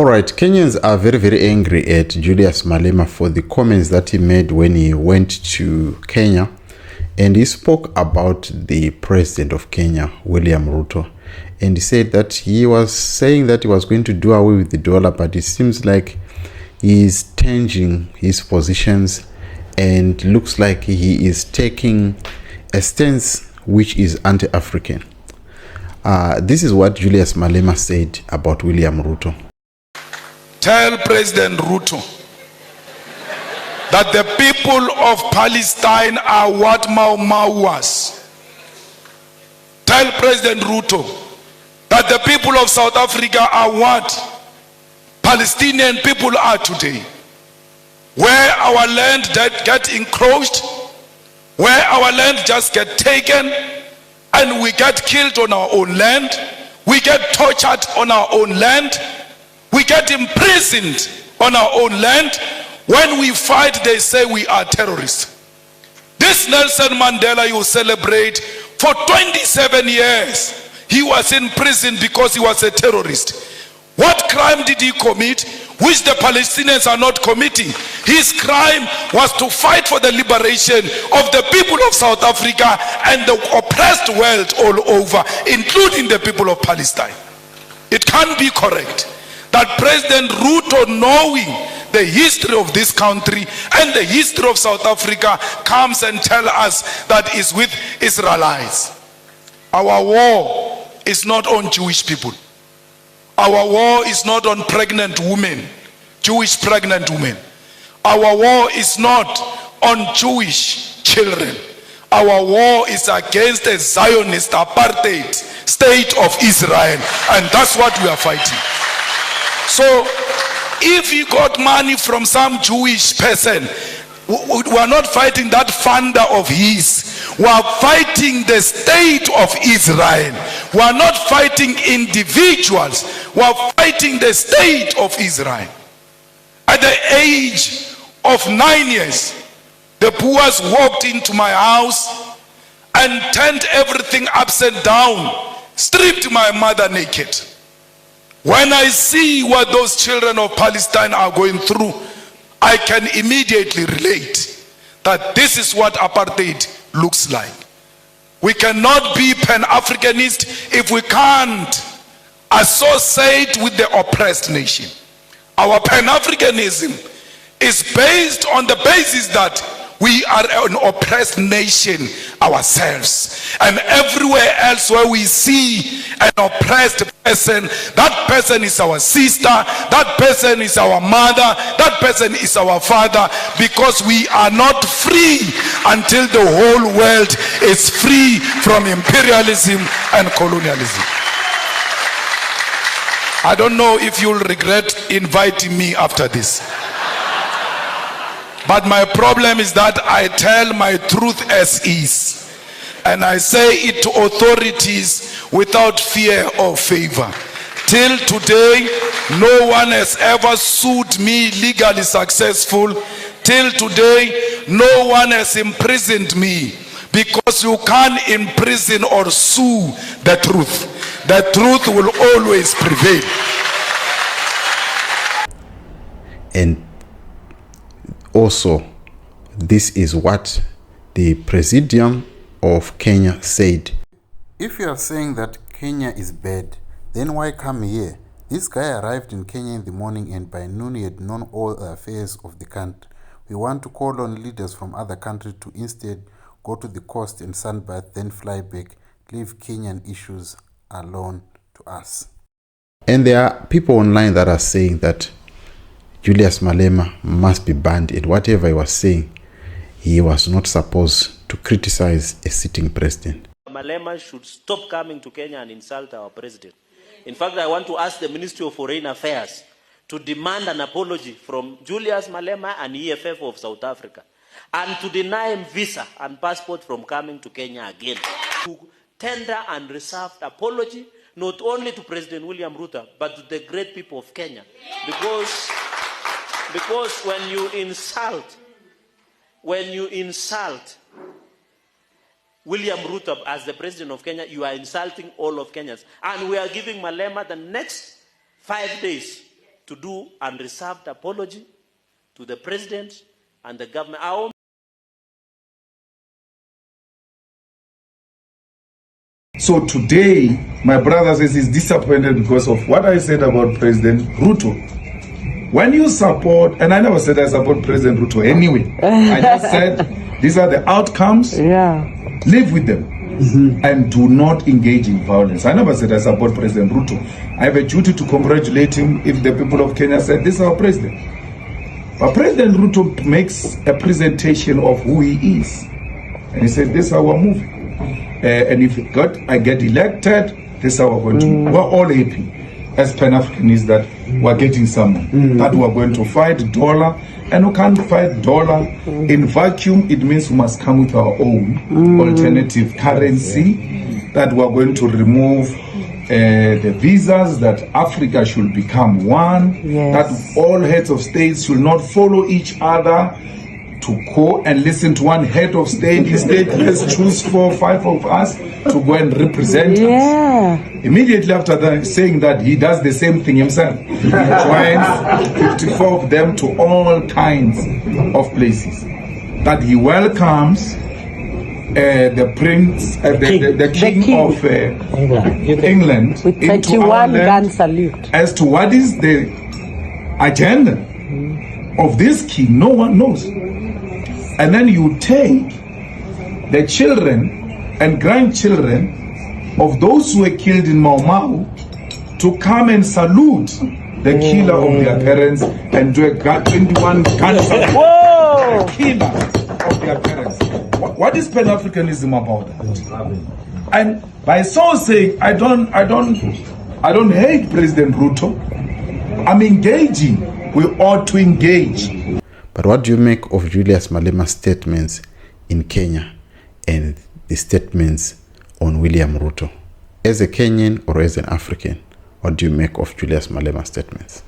All right, Kenyans are very, very angry at Julius Malema for the comments that he made when he went to Kenya, and he spoke about the president of Kenya, William Ruto, and he said that he was saying that he was going to do away with the dollar, but it seems like he is changing his positions and looks like he is taking a stance which is anti-African. This is what Julius Malema said about William Ruto. Tell President Ruto that the people of Palestine are what Mau Mau was. Tell President Ruto that the people of South Africa are what Palestinian people are today. Where our land get encroached, where our land just get taken, and we get killed on our own land, we get tortured on our own land, we get imprisoned on our own land. When we fight, they say we are terrorists. This Nelson Mandela you celebrate, for 27 years, he was in prison because he was a terrorist. What crime did he commit, which the Palestinians are not committing? His crime was to fight for the liberation of the people of South Africa and the oppressed world all over, including the people of Palestine. It can't be correct that President Ruto, knowing the history of this country and the history of South Africa, comes and tells us that it's with Israelites. Our war is not on Jewish people. Our war is not on pregnant women, Jewish pregnant women. Our war is not on Jewish children. Our war is against a Zionist apartheid state of Israel, and that's what we are fighting. So if he got money from some Jewish person, we are not fighting that funder of his. We are fighting the state of Israel. We are not fighting individuals. We are fighting the state of Israel. At the age of 9 years, the Boers walked into my house and turned everything upside down, stripped my mother naked. When I see what those children of Palestine are going through, I can immediately relate that this is what apartheid looks like. We cannot be Pan-Africanist if we can't associate with the oppressed nation. Our Pan-Africanism is based on the basis that we are an oppressed nation ourselves. And everywhere else where we see an oppressed person, that person is our sister, that person is our mother, that person is our father, because we are not free until the whole world is free from imperialism and colonialism. I don't know if you'll regret inviting me after this. But my problem is that I tell my truth as is, and I say it to authorities without fear or favor. Till today, no one has ever sued me legally successful. Till today, no one has imprisoned me, because you can't imprison or sue the truth. The truth will always prevail. And also, this is what the Presidium of Kenya said. If you are saying that Kenya is bad, then why come here? This guy arrived in Kenya in the morning, and by noon he had known all the affairs of the country. We want to call on leaders from other countries to instead go to the coast and sunbath, then fly back. Leave Kenyan issues alone to us. And there are people online that are saying that Julius Malema must be banned, and whatever he was saying, he was not supposed to criticize a sitting president. Malema should stop coming to Kenya and insult our president. In fact, I want to ask the Ministry of Foreign Affairs to demand an apology from Julius Malema and EFF of South Africa, and to deny him visa and passport from coming to Kenya again. To tender and reserved apology, not only to President William Ruto, but to the great people of Kenya. Because when you insult William Ruto as the president of Kenya, you are insulting all of Kenyans. And we are giving Malema the next 5 days to do unreserved apology to the president and the government. So today, my brother says he's disappointed because of what I said about President Ruto. When you support, and I never said I support President Ruto anyway. I just said these are the outcomes. Yeah. Live with them. And do not engage in violence. I never said I support President Ruto. I have a duty to congratulate him if the people of Kenya said this is our president. But President Ruto makes a presentation of who he is. And he said, this is how we're moving. And if I get elected, this is how we're going to. We're all happy as Pan-Africanists that we're getting someone. That we're going to fight dollar. And we can't fight dollar in vacuum. It means we must come with our own alternative currency, that we're going to remove the visas, that Africa should become one, that all heads of states should not follow each other to go and listen to one head of state. Instead, let's choose 4 or 5 of us to go and represent us. Immediately after that, saying that he does the same thing himself. He joins 54 of them to all kinds of places. That he welcomes the prince, the king of England with 31 gun salute. As to what is the agenda of this king, no one knows. And then you take the children and grandchildren of those who were killed in Mau Mau to come and salute the killer of their parents and do a 21 gun salute. Whoa! The killer of their parents. What is Pan-Africanism about that? And by so saying, I don't hate President Ruto. I'm engaging. We ought to engage. But what do you make of Julius Malema's statements in Kenya and the statements on William Ruto? As a Kenyan or as an African, what do you make of Julius Malema's statements?